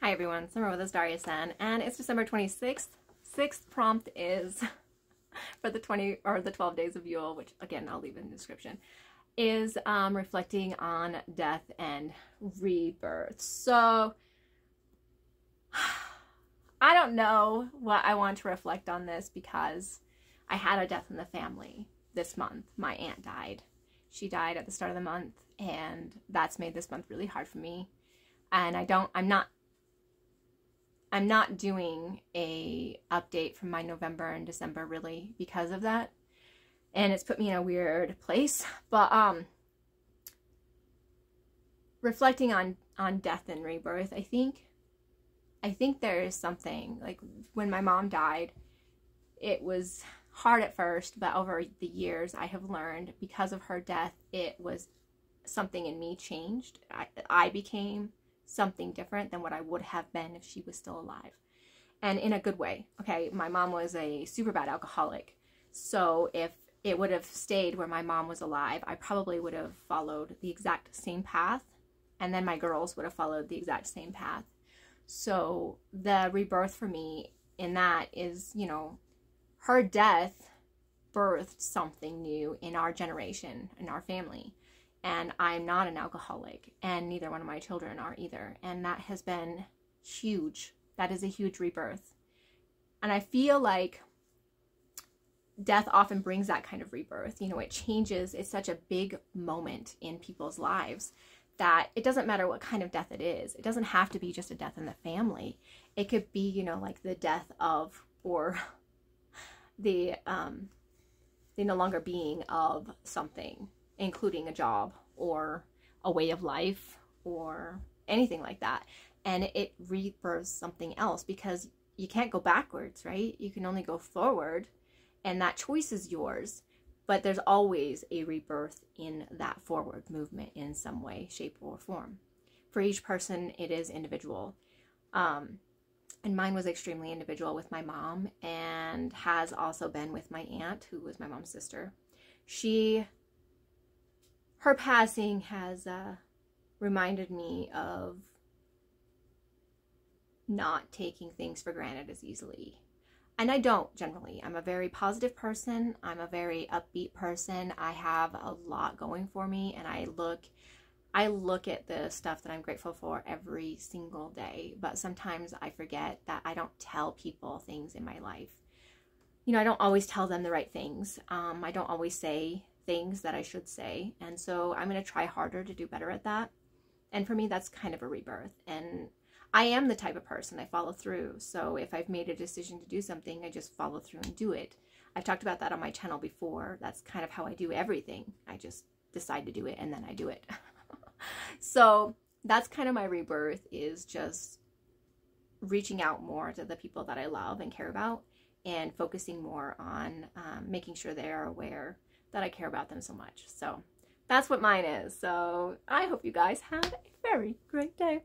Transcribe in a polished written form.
Hi everyone, Summer with Daria San, and it's December 26th. Sixth prompt is for the 12 days of Yule, which again I'll leave in the description, is reflecting on death and rebirth. So I don't know what I want to reflect on this because I had a death in the family this month. My aunt died. She died at the start of the month, and that's made this month really hard for me. And I'm not doing a update from my November and December really because of that. And it's put me in a weird place. But reflecting on death and rebirth, I think there is something, like when my mom died, it was hard at first, but over the years I have learned because of her death, it was something in me changed. I became something different than what I would have been if she was still alive, and in a good way. Okay, my mom was a super bad alcoholic, so if it would have stayed where my mom was alive, I probably would have followed the exact same path, and then my girls would have followed the exact same path. So the rebirth for me in that is, you know, her death birthed something new in our generation, in our family. And I'm not an alcoholic, and neither one of my children are either. And that has been huge. That is a huge rebirth. And I feel like death often brings that kind of rebirth. You know, it changes. It's such a big moment in people's lives that it doesn't matter what kind of death it is. It doesn't have to be just a death in the family. It could be, you know, like the death of, or the no longer being of something, including a job or a way of life or anything like that. And it rebirths something else because you can't go backwards, right? You can only go forward, and that choice is yours. But there's always a rebirth in that forward movement in some way, shape, or form. For each person, it is individual. And mine was extremely individual with my mom, and has also been with my aunt, who was my mom's sister. Her passing has reminded me of not taking things for granted as easily. And I don't generally. I'm a very positive person. I'm a very upbeat person. I have a lot going for me, and I look at the stuff that I'm grateful for every single day. But sometimes I forget that I don't tell people things in my life. You know, I don't always tell them the right things. I don't always say things that I should say, and so I'm going to try harder to do better at that. And for me, that's kind of a rebirth. And I am the type of person, I follow through. So if I've made a decision to do something, I just follow through and do it. I've talked about that on my channel before. That's kind of how I do everything. I just decide to do it, and then I do it. So that's kind of my rebirth, is just reaching out more to the people that I love and care about, and focusing more on making sure they are aware that I care about them so much. So that's what mine is. So I hope you guys have a very great day.